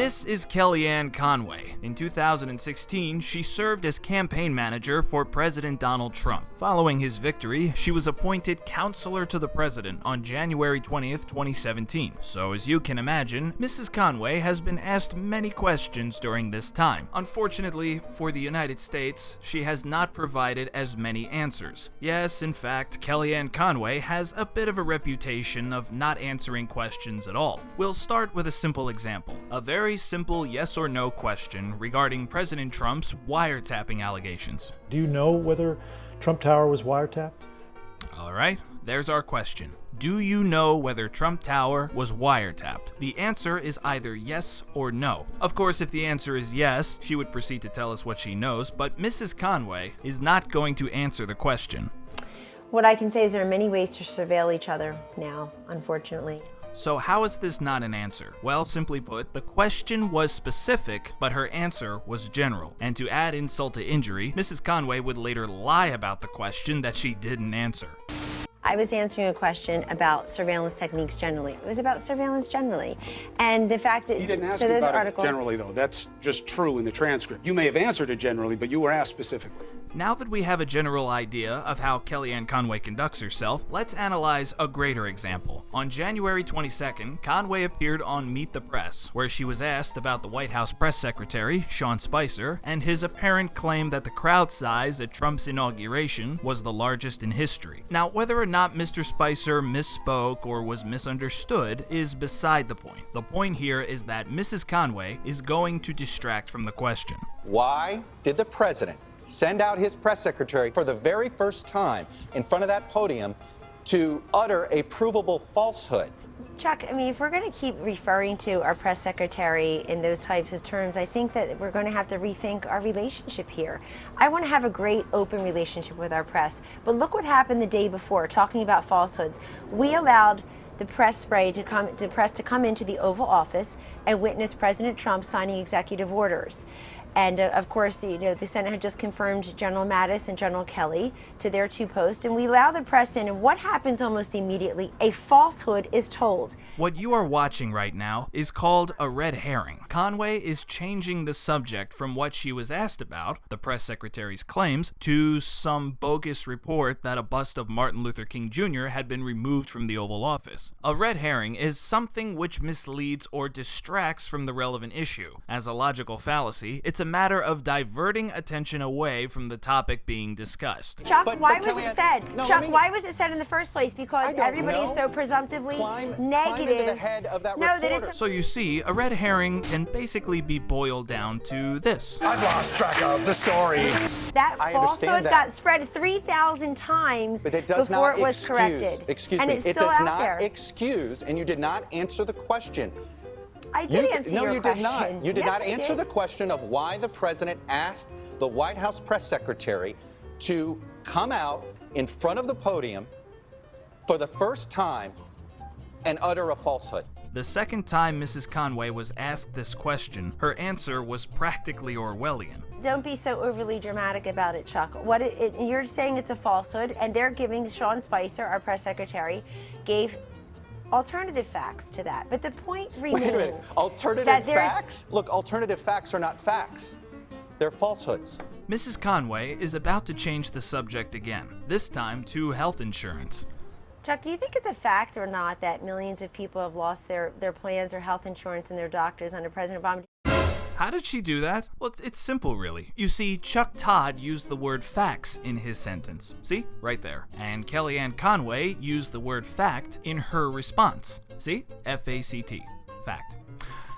This is Kellyanne Conway. In 2016, she served as campaign manager for President Donald Trump. Following his victory, she was appointed counselor to the president on January 20th, 2017. So as you can imagine, Mrs. Conway has been asked many questions during this time. Unfortunately, for the United States, she has not provided as many answers. Yes, in fact, Kellyanne Conway has a bit of a reputation of not answering questions at all. We'll start with a simple example. A very simple yes or no question regarding President Trump's wiretapping allegations. Do you know whether Trump Tower was wiretapped? All right, there's our question. Do you know whether Trump Tower was wiretapped? The answer is either yes or no. Of course, if the answer is yes, she would proceed to tell us what she knows, but Mrs. Conway is not going to answer the question. What I can say is there are many ways to surveil each other now, unfortunately. So how is this not an answer? Well, simply put, the question was specific, but her answer was general. And to add insult to injury, Mrs. Conway would later lie about the question that she didn't answer. I was answering a question about surveillance techniques generally. It was about surveillance generally. And the fact that he didn't ask you about it generally, though. That's just true in the transcript. You may have answered it generally, but you were asked specifically. Now that we have a general idea of how Kellyanne Conway conducts herself, let's analyze a greater example. On January 22nd, Conway appeared on Meet the Press, where she was asked about the White House press secretary, Sean Spicer, and his apparent claim that the crowd size at Trump's inauguration was the largest in history. Now, whether or not Mr. Spicer misspoke or was misunderstood is beside the point. The point here is that Mrs. Conway is going to distract from the question. Why did the president send out his press secretary for the very first time in front of that podium to utter a provable falsehood? Chuck, I mean, if we're going to keep referring to our press secretary in those types of terms, I think that we're going to have to rethink our relationship here. I want to have a great open relationship with our press, but look what happened the day before, talking about falsehoods. We allowed the press to come into the Oval Office and witness President Trump signing executive orders. And of course, the Senate had just confirmed General Mattis and General Kelly to their two posts, and we allow the press in, and what happens almost immediately? A falsehood is told. What you are watching right now is called a red herring. Conway is changing the subject from what she was asked about, the press secretary's claims, to some bogus report that a bust of Martin Luther King Jr. had been removed from the Oval Office. A red herring is something which misleads or distracts from the relevant issue. As a logical fallacy, it's a matter of diverting attention away from the topic being discussed. Chuck, why was it said? Chuck, why was it said in the first place? Because everybody is so presumptively negative. Into the head of that reporter. So you see, a red herring can basically be boiled down to this. I've lost track of the story. That falsehood got spread 3,000 times before it was corrected. Excuse and me, it's it still does out not there. excuse, and you did not answer the question. I did answer your question. No, you did not. You did Yes, not answer the question of why the president asked the White House press secretary to come out in front of the podium for the first time and utter a falsehood. The second time Mrs. Conway was asked this question, her answer was practically Orwellian. Don't be so overly dramatic about it, Chuck. You're saying it's a falsehood, and they're giving Sean Spicer, our press secretary, gave alternative facts to that. But the point remains. Wait a minute. Alternative facts? Look, alternative facts are not facts. They're falsehoods. Mrs. Conway is about to change the subject again, this time to health insurance. Chuck, do you think it's a fact or not that millions of people have lost their plans or health insurance and their doctors under President Obama? How did she do that? Well, it's simple, really. You see, Chuck Todd used the word facts in his sentence. See? Right there. And Kellyanne Conway used the word fact in her response. See? F-A-C-T. Fact.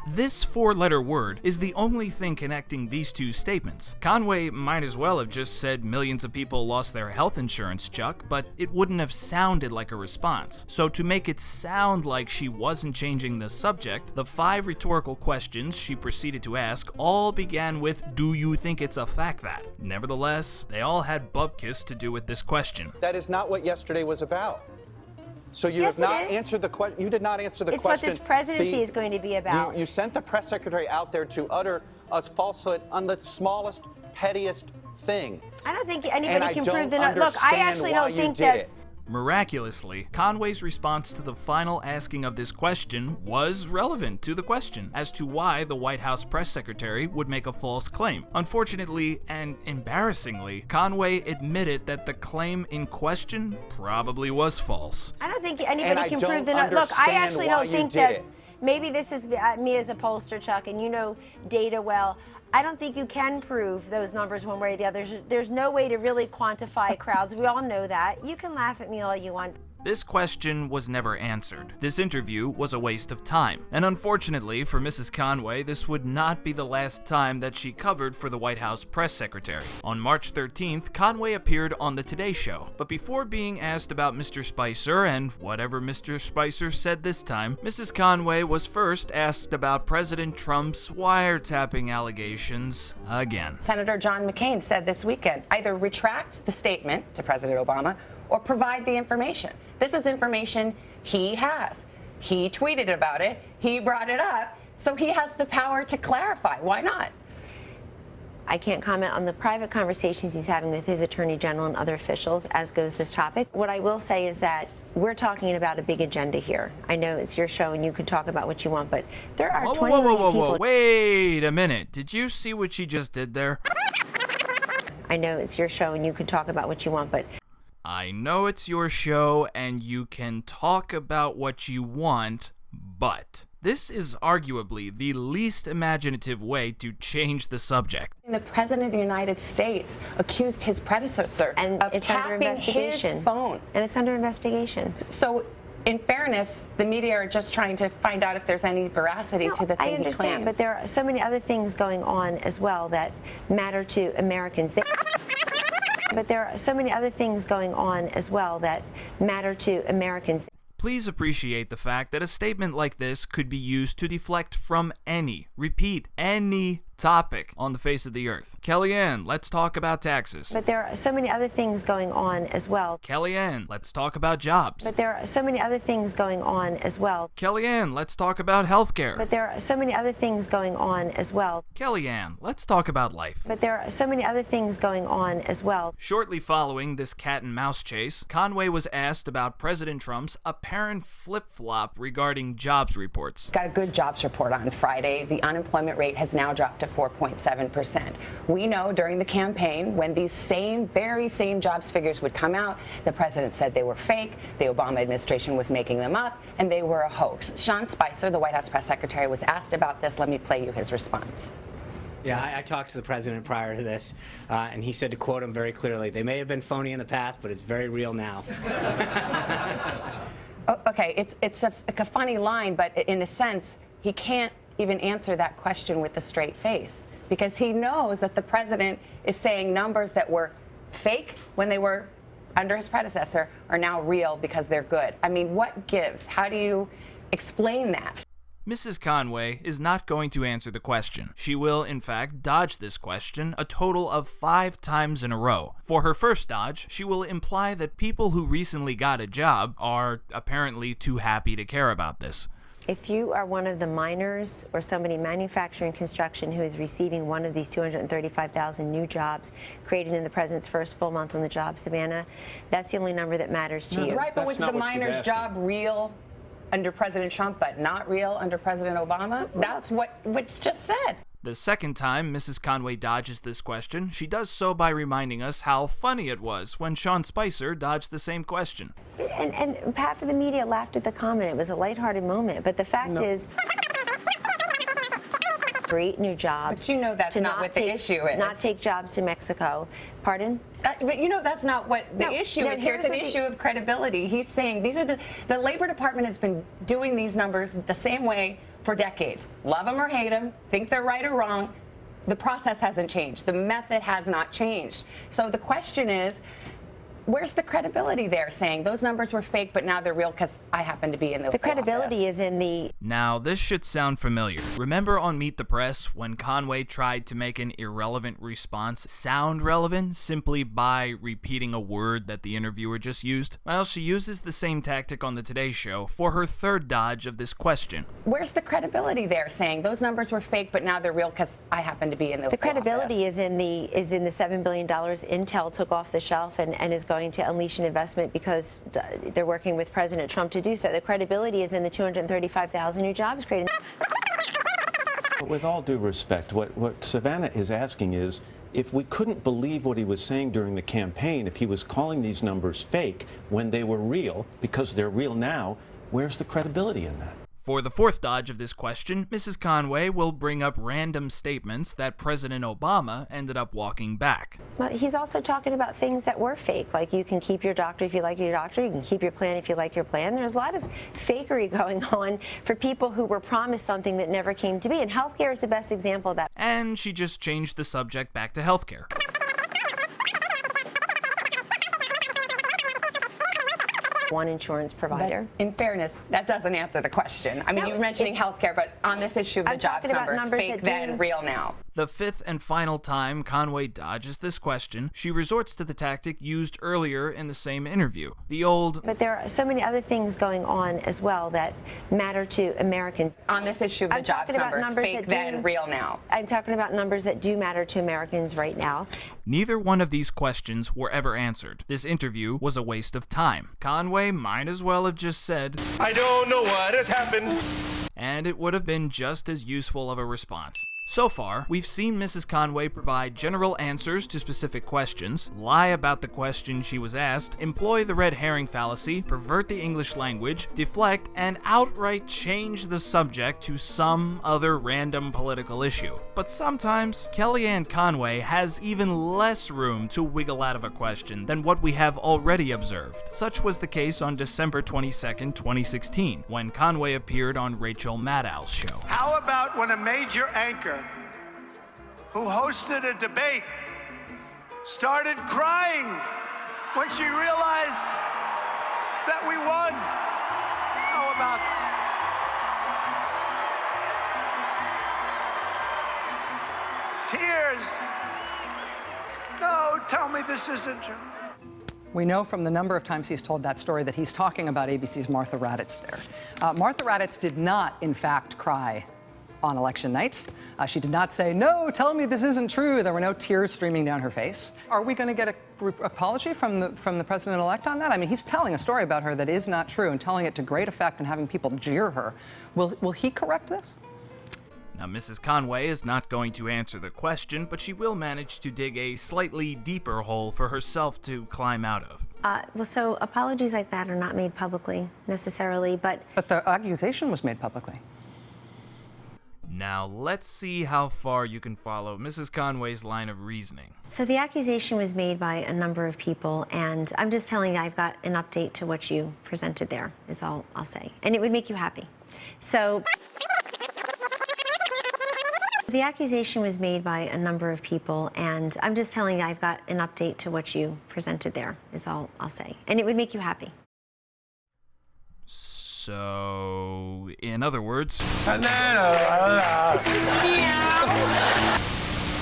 This four-letter word is the only thing connecting these two statements. Conway might as well have just said millions of people lost their health insurance, Chuck, but it wouldn't have sounded like a response. So to make it sound like she wasn't changing the subject, the 5 rhetorical questions she proceeded to ask all began with, "Do you think it's a fact that?" Nevertheless, they all had bupkis to do with this question. That is not what yesterday was about. So you have not answered the question. You did not answer the question. It's what this presidency is going to be about. You sent the press secretary out there to utter a falsehood on the smallest, pettiest thing. I don't think anybody can prove that. Look, I actually don't think that. Miraculously, Conway's response to the final asking of this question was relevant to the question as to why the White House press secretary would make a false claim. Unfortunately, and embarrassingly, Conway admitted that the claim in question probably was false. I don't think anybody can prove the number. Look, I actually don't think that. Maybe this is me as a pollster, Chuck, and you know data well. I don't think you can prove those numbers one way or the other. There's no way to really quantify crowds. We all know that. You can laugh at me all you want. This question was never answered. This interview was a waste of time. And unfortunately for Mrs. Conway, this would not be the last time that she covered for the White House press secretary. On March 13th, Conway appeared on the Today Show. But before being asked about Mr. Spicer and whatever Mr. Spicer said this time, Mrs. Conway was first asked about President Trump's wiretapping allegations again. Senator John McCain said this weekend, either retract the statement to President Obama or provide the information. This is information he has. He tweeted about it, he brought it up, so he has the power to clarify. Why not? I can't comment on the private conversations he's having with his attorney general and other officials, as goes this topic. What I will say is that we're talking about a big agenda here. I know it's your show and you can talk about what you want, but there are 20 million people. Wait a minute. Did you see what she just did there? I know it's your show and you can talk about what you want, but I know it's your show and you can talk about what you want, but this is arguably the least imaginative way to change the subject. The President of the United States accused his predecessor of tapping his phone. And it's under investigation. So, in fairness, the media are just trying to find out if there's any veracity to the thing I understand, he claims. but there are so many other things going on as well that matter to Americans. But there are so many other things going on as well that matter to Americans. Please appreciate the fact that a statement like this could be used to deflect from any topic on the face of the earth. Kellyanne, let's talk about taxes. But there are so many other things going on as well. Kellyanne, let's talk about jobs. But there are so many other things going on as well. Kellyanne, let's talk about healthcare. But there are so many other things going on as well. Kellyanne, let's talk about life. But there are so many other things going on as well. Shortly following this cat and mouse chase, Conway was asked about President Trump's apparent flip-flop regarding jobs reports. Got a good jobs report on Friday. The unemployment rate has now dropped to 4.7%. We know during the campaign when these very same jobs figures would come out, the president said they were fake, the Obama administration was making them up, and they were a hoax. Sean Spicer, the White House press secretary, was asked about this. Let me play you his response. Yeah, I talked to the president prior to this, and he said, to quote him very clearly, they may have been phony in the past, but it's very real now. Okay, it's a funny line, but in a sense, he can't even answer that question with a straight face because he knows that the president is saying numbers that were fake when they were under his predecessor are now real because they're good. I mean, what gives? How do you explain that? Mrs. Conway is not going to answer the question. She will, in fact, dodge this question a total of 5 times in a row. For her first dodge, she will imply that people who recently got a job are apparently too happy to care about this. If you are one of the miners or somebody manufacturing construction who is receiving one of these 235,000 new jobs created in the president's first full month on the job, Savannah, that's the only number that matters to you. Right, but was the miner's job real under President Trump, but not real under President Obama? That's what's just said. The second time Mrs. Conway dodges this question, she does so by reminding us how funny it was when Sean Spicer dodged the same question. And half of the media laughed at the comment. It was a lighthearted moment, but the fact is, create new jobs. But you know that's not what the issue is. Not take jobs to Mexico. Pardon? But you know that's not what the issue is here. It's an issue of credibility. He's saying these are the Labor Department has been doing these numbers the same way for decades. Love them or hate them, think they're right or wrong. The process hasn't changed. The method has not changed. So the question is, where's the credibility there saying those numbers were fake, but now they're real because I happen to be in the credibility is in the... Now, this should sound familiar. Remember on Meet the Press when Conway tried to make an irrelevant response sound relevant simply by repeating a word that the interviewer just used? Well, she uses the same tactic on the Today Show for her third dodge of this question. Where's the credibility there saying those numbers were fake, but now they're real because I happen to be in the credibility is in the $7 billion Intel took off the shelf and is going going to unleash an investment because they're working with President Trump to do so. The credibility is in the 235,000 new jobs created. With all due respect, what Savannah is asking is, if we couldn't believe what he was saying during the campaign, if he was calling these numbers fake when they were real, because they're real now, where's the credibility in that? For the fourth dodge of this question, Mrs. Conway will bring up random statements that President Obama ended up walking back. Well, he's also talking about things that were fake, like you can keep your doctor if you like your doctor, you can keep your plan if you like your plan. There's a lot of fakery going on for people who were promised something that never came to be, and healthcare is the best example of that. And she just changed the subject back to healthcare. One insurance provider. But in fairness, that doesn't answer the question. I mean, you were mentioning healthcare, but on this issue of the jobs numbers, fake then, real now. The fifth and final time Conway dodges this question, she resorts to the tactic used earlier in the same interview. The old, but there are so many other things going on as well that matter to Americans. On this issue of the jobs numbers, fake then, real now. I'm talking about numbers that do matter to Americans right now. Neither one of these questions were ever answered. This interview was a waste of time. Conway might as well have just said, I don't know what has happened. And it would have been just as useful of a response. So far, we've seen Mrs. Conway provide general answers to specific questions, lie about the question she was asked, employ the red herring fallacy, pervert the English language, deflect, and outright change the subject to some other random political issue. But sometimes, Kellyanne Conway has even less room to wiggle out of a question than what we have already observed. Such was the case on December 22nd, 2016, when Conway appeared on Rachel Maddow's show. How about when a major anchor who hosted a debate started crying when she realized that we won? How about tears? No, tell me this isn't true. We know from the number of times he's told that story that he's talking about ABC's Martha Raddatz there. Martha Raddatz did not, in fact, cry on election night. She did not say, no, tell me this isn't true. There were no tears streaming down her face. Are we going to get an apology from the president-elect on that? I mean, he's telling a story about her that is not true and telling it to great effect and having people jeer her. Will he correct this? Now, Mrs. Conway is not going to answer the question, but she will manage to dig a slightly deeper hole for herself to climb out of. Well, so apologies like that are not made publicly necessarily, but the accusation was made publicly. Now, let's see how far you can follow Mrs. Conway's line of reasoning. So the accusation was made by a number of people, and I'm just telling you I've got an update to what you presented there, is all I'll say. And it would make you happy. So the accusation was made by a number of people, and I'm just telling you I've got an update to what you presented there, is all I'll say. And it would make you happy. So, in other words,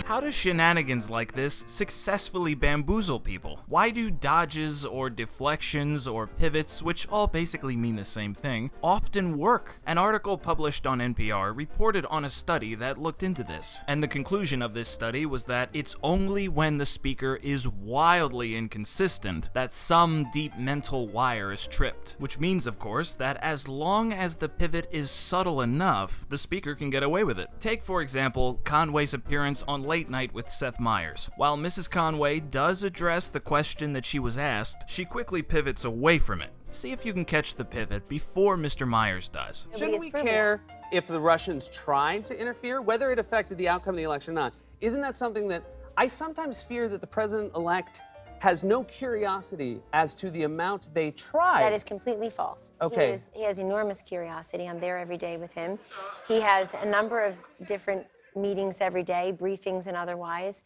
how do shenanigans like this successfully bamboozle people? Why do dodges or deflections or pivots, which all basically mean the same thing, often work? An article published on NPR reported on a study that looked into this, and the conclusion of this study was that it's only when the speaker is wildly inconsistent that some deep mental wire is tripped, which means, of course, that as long as the pivot is subtle enough, the speaker can get away with it. Take, for example, Conway's appearance on Late Night with Seth Meyers. While Mrs. Conway does address the question that she was asked, she quickly pivots away from it. See if you can catch the pivot before Mr. Myers does. Shouldn't we care if the Russians tried to interfere, whether it affected the outcome of the election or not? Isn't that something that I sometimes fear that the president-elect has no curiosity as to the amount they tried? That is completely false. Okay. He has enormous curiosity. I'm there every day with him. He has a number of different meetings every day, briefings and otherwise.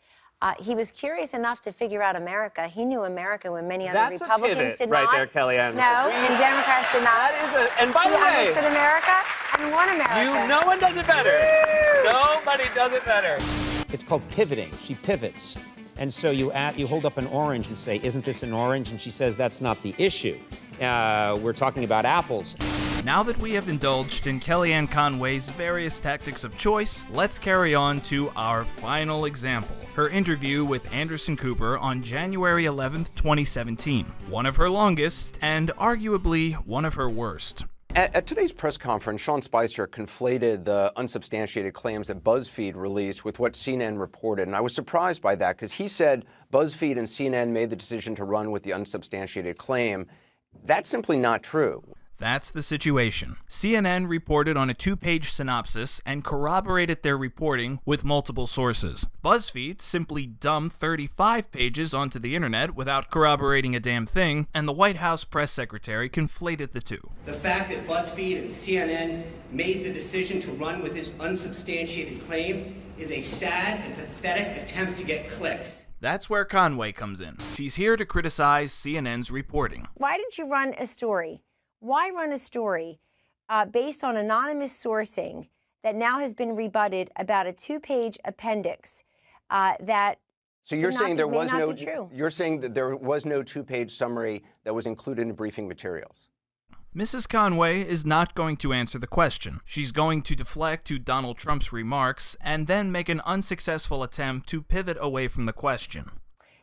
He was curious enough to figure out America. He knew America when many other Republicans did not. Right there, Kellyanne. No, and Democrats did not. That is a, and by the way, he understood America and won America. No one does it better. Nobody does it better. It's called pivoting. She pivots. And so you hold up an orange and say, isn't this an orange? And she says, that's not the issue. We're talking about apples. Now that we have indulged in Kellyanne Conway's various tactics of choice, let's carry on to our final example. Her interview with Anderson Cooper on January 11th, 2017. One of her longest, and arguably one of her worst. At today's press conference, Sean Spicer conflated the unsubstantiated claims that BuzzFeed released with what CNN reported, and I was surprised by that because he said BuzzFeed and CNN made the decision to run with the unsubstantiated claim. That's simply not true. That's the situation. CNN reported on a 2-page synopsis and corroborated their reporting with multiple sources. BuzzFeed simply dumped 35 pages onto the internet without corroborating a damn thing, and the White House press secretary conflated the two. The fact that BuzzFeed and CNN made the decision to run with this unsubstantiated claim is a sad and pathetic attempt to get clicks. That's where Conway comes in. She's here to criticize CNN's reporting. Why did you run a story? Why run a story based on anonymous sourcing that now has been rebutted about a 2-page appendix that? So you're saying there was no? You're saying that there was no 2-page summary that was included in briefing materials. Mrs. Conway is not going to answer the question. She's going to deflect to Donald Trump's remarks and then make an unsuccessful attempt to pivot away from the question.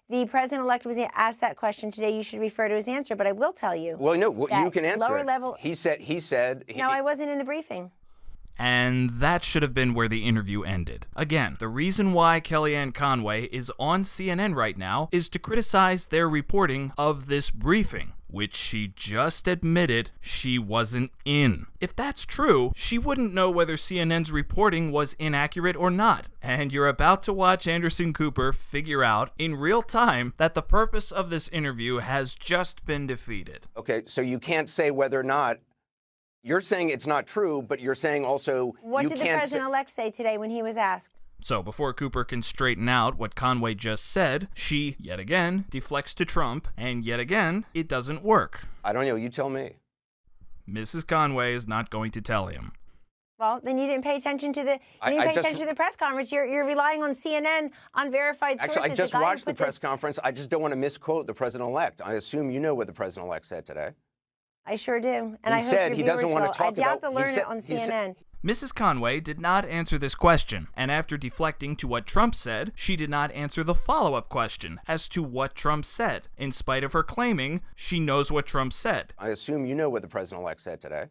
The president-elect was asked that question today. You should refer to his answer, but I will tell you. Well, no, you can answer lower it. Level, he said. No, I wasn't in the briefing. And that should have been where the interview ended. Again, the reason why Kellyanne Conway is on CNN right now is to criticize their reporting of this briefing, which she just admitted she wasn't in. If that's true, she wouldn't know whether CNN's reporting was inaccurate or not. And you're about to watch Anderson Cooper figure out in real time that the purpose of this interview has just been defeated. Okay, so you can't say whether or not. You're saying it's not true, but you're saying also what you did can't the president-elect say today when he was asked? So before Cooper can straighten out what Conway just said, she, yet again, deflects to Trump, and yet again, it doesn't work. I don't know, you tell me. Mrs. Conway is not going to tell him. Well, then you didn't pay attention to the attention to the press conference. You're relying on CNN, on verified sources. Actually, I just watched the press conference. I just don't want to misquote the president-elect. I assume you know what the president-elect said today. I sure do. And he said he doesn't want to talk about. I doubt to learn it on CNN. Mrs. Conway did not answer this question, and after deflecting to what Trump said, she did not answer the follow-up question as to what Trump said, in spite of her claiming she knows what Trump said. I assume you know what the president-elect said today.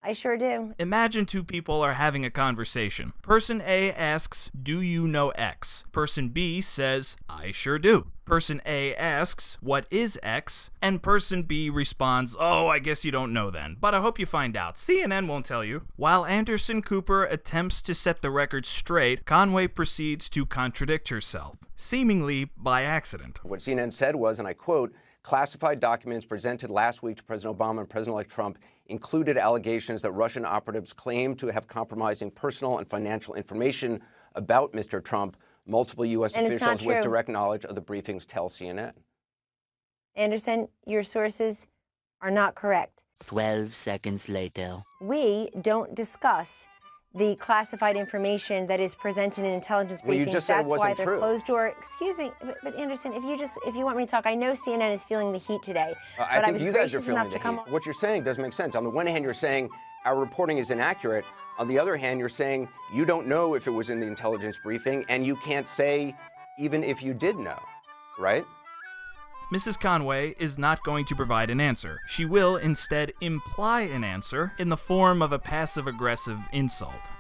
I sure do. Imagine two people are having a conversation. Person A asks, "Do you know X?" Person B says, "I sure do." Person A asks, "What is X?" And person B responds, "Oh, I guess you don't know then, but I hope you find out. CNN won't tell you." While Anderson Cooper attempts to set the record straight, Conway proceeds to contradict herself, seemingly by accident. What CNN said was, and I quote, "Classified documents presented last week to President Obama and President-elect Trump included allegations that Russian operatives claimed to have compromising personal and financial information about Mr. Trump. Multiple U.S. officials with direct knowledge of the briefings tell CNN." Anderson, your sources are not correct. 12 seconds later. We don't discuss the classified information that is presented in intelligence briefings. Well, you just said it wasn't true. That's why they're closed door. Excuse me, but Anderson, if you want me to talk, I know CNN is feeling the heat today. I think you guys are feeling the heat. What you're saying doesn't make sense. On the one hand, you're saying our reporting is inaccurate. On the other hand, you're saying you don't know if it was in the intelligence briefing, and you can't say even if you did know, right? Mrs. Conway is not going to provide an answer. She will instead imply an answer in the form of a passive-aggressive insult.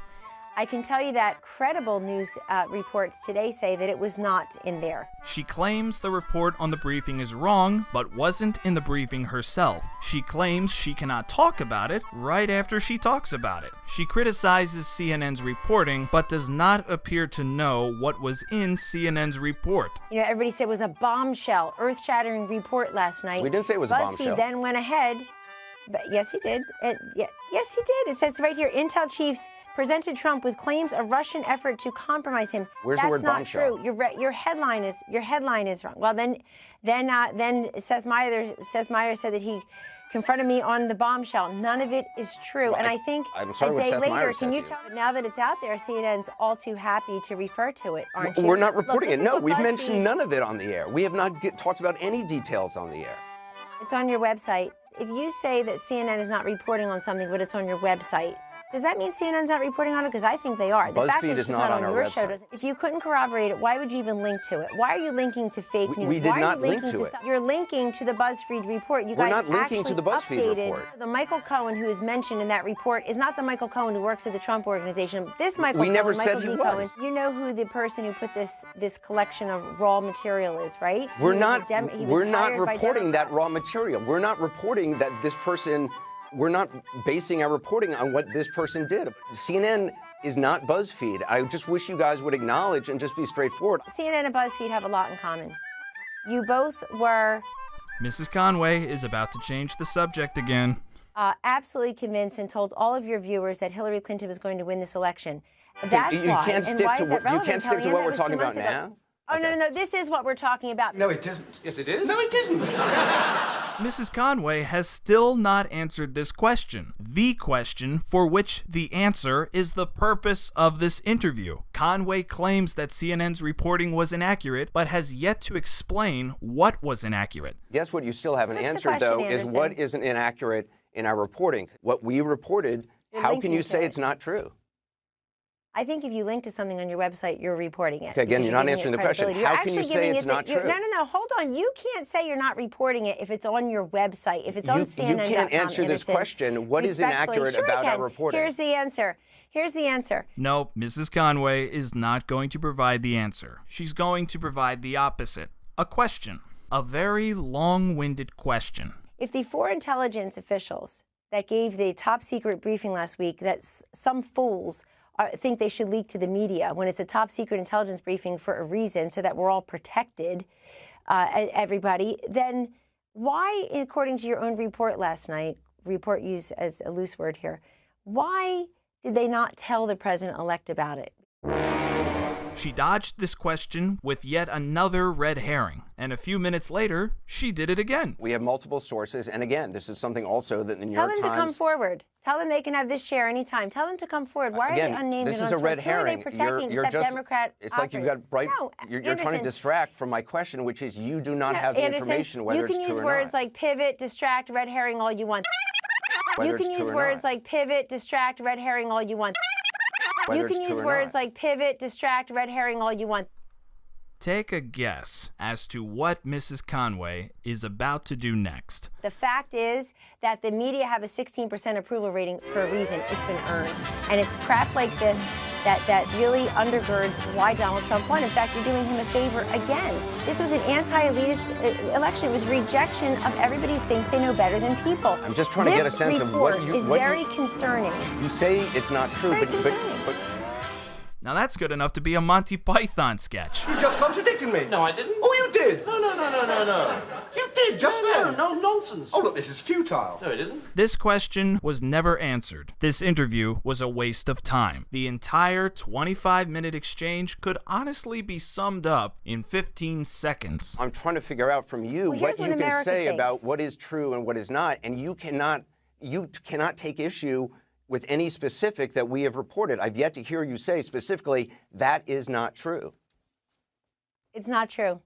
I can tell you that credible news reports today say that it was not in there. She claims the report on the briefing is wrong, but wasn't in the briefing herself. She claims she cannot talk about it right after she talks about it. She criticizes CNN's reporting, but does not appear to know what was in CNN's report. You know, everybody said it was a bombshell, earth-shattering report last night. We didn't say it was a bombshell. BuzzFeed then went ahead. But yes, he did. Yes, he did. It says right here, Intel chiefs presented Trump with claims of Russian effort to compromise him. Where's the word bombshell? That's not true. Your headline is wrong. Well, then Seth Meyer said that he confronted me on the bombshell. None of it is true. Well, and I think I'm sorry a day what Seth Meyer later, said can you to tell? Now that it's out there, CNN's all too happy to refer to it, aren't you? We're not reporting it. No, we've BuzzFeed mentioned none of it on the air. We have not talked about any details on the air. It's on your website. If you say that CNN is not reporting on something, but it's on your website, does that mean CNN's not reporting on it? Because I think they are. The fact BuzzFeed that is she's not on on our your website. show doesn't. If you couldn't corroborate it, why would you even link to it? Why are you linking to fake news? We did Why not are you link linking to it. stuff? You're linking to the BuzzFeed report. You We're guys not linking to the actually BuzzFeed updated. report. The Michael Cohen who is mentioned in that report is not the Michael Cohen who works at the Trump Organization. This Michael We Cohen, never said Michael he D. was. Cohen, you know who the person who put this collection of raw material is, right? We're He not. was he was We're not hired by reporting that Democrats. raw material. We're not reporting that this person. We're not basing our reporting on what this person did. CNN is not BuzzFeed. I just wish you guys would acknowledge and just be straightforward. CNN and BuzzFeed have a lot in common. You both were Mrs. Conway is about to change the subject again. absolutely convinced and told all of your viewers that Hillary Clinton was going to win this election. That's You why. can't And stick why to is that what you relevant, can't stick to Kellyanne? what That we're was talking 2 about months ago. now. Oh, no. This is what we're talking about. No, it isn't. Yes, it is. No, it isn't. Mrs. Conway has still not answered this question, the question for which the answer is the purpose of this interview. Conway claims that CNN's reporting was inaccurate, but has yet to explain what was inaccurate. Guess what you still haven't What's the answered, question, though, is Anderson? what isn't inaccurate in our reporting. What we reported, You're how can linking you to say it. it's not true? I think if you link to something on your website, you're reporting it. Okay, again, because you're not giving answering it the question. credibility. You're How can you actually say giving it's it not the- true? No. Hold on. You can't say you're not reporting it if it's on your website. If it's on You CNN.com. can't answer this Anderson. question. What is Respectfully. inaccurate Sure I about our can. reporting? Here's the answer. Here's the answer. No, Mrs. Conway is not going to provide the answer. She's going to provide the opposite. A question. A very long-winded question. If the 4 intelligence officials that gave the top secret briefing last week that some fools think they should leak to the media when it's a top secret intelligence briefing for a reason so that we're all protected, everybody, then why, according to your own report last night, report used as a loose word here, why did they not tell the president-elect about it? She dodged this question with yet another red herring, and a few minutes later, she did it again. We have multiple sources, and again, this is something also that the New Tell York them to come Times... forward. Tell them they can have this chair anytime. Tell them to come forward. Why are Again, they unnamed this and is a red unsourced? Who are they herring. protecting You're except just, Democrat it's like you've got bright. No, You're trying to Anderson. distract from my question, which is you do not No, have the Anderson, information whether it's you can true use or words not. like pivot, distract, red herring all you want. Whether You it's can true use or words not. like pivot, distract, red herring all you want. Whether You can it's true use or words not. like pivot, distract, red herring all you want. Take a guess as to what Mrs. Conway is about to do next. The fact is that the media have a 16% approval rating for a reason. It's been earned. And it's crap like this that really undergirds why Donald Trump won. In fact, you're doing him a favor again. This was an anti-elitist election. It was rejection of everybody who thinks they know better than people. I'm just trying to get a sense of what you... This report is very concerning. You say it's not true, Very but concerning. Now that's good enough to be a Monty Python sketch. You just contradicted me. No, I didn't. Oh, you did. No. You did just then. No, nonsense. Oh, look, this is futile. No, it isn't. This question was never answered. This interview was a waste of time. The entire 25-minute exchange could honestly be summed up in 15 seconds. I'm trying to figure out from you Well, what here's you what can America say thinks. about what is true and what is not, and you cannot take issue with any specific that we have reported. I've yet to hear you say specifically that is not true. It's not true.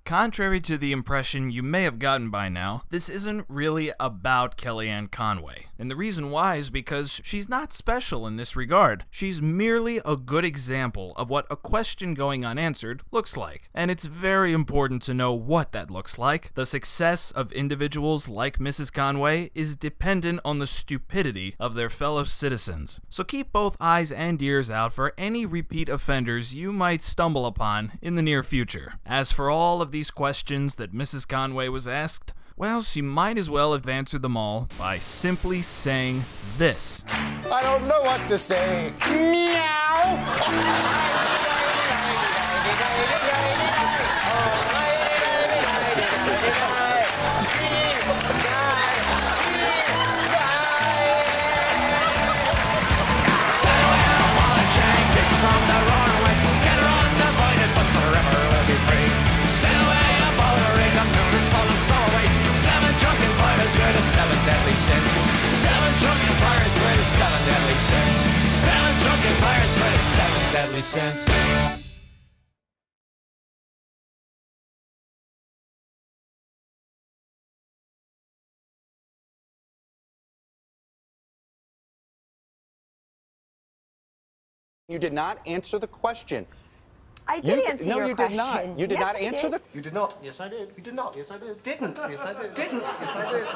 Contrary to the impression you may have gotten by now, this isn't really about Kellyanne Conway. And the reason why is because she's not special in this regard. She's merely a good example of what a question going unanswered looks like. And it's very important to know what that looks like. The success of individuals like Mrs. Conway is dependent on the stupidity of their fellow citizens. So keep both eyes and ears out for any repeat offenders you might stumble upon in the near future. As for all of these questions that Mrs. Conway was asked, well, she might as well have answered them all by simply saying this. I don't know what to say. Deadly sins. You did not answer the question. I did answer your question. No, you did not. You did Yes, not I answer did. the... You did not. Yes, I did. You did not. Yes, I did. Didn't. Yes, I did. Didn't. Yes, I did.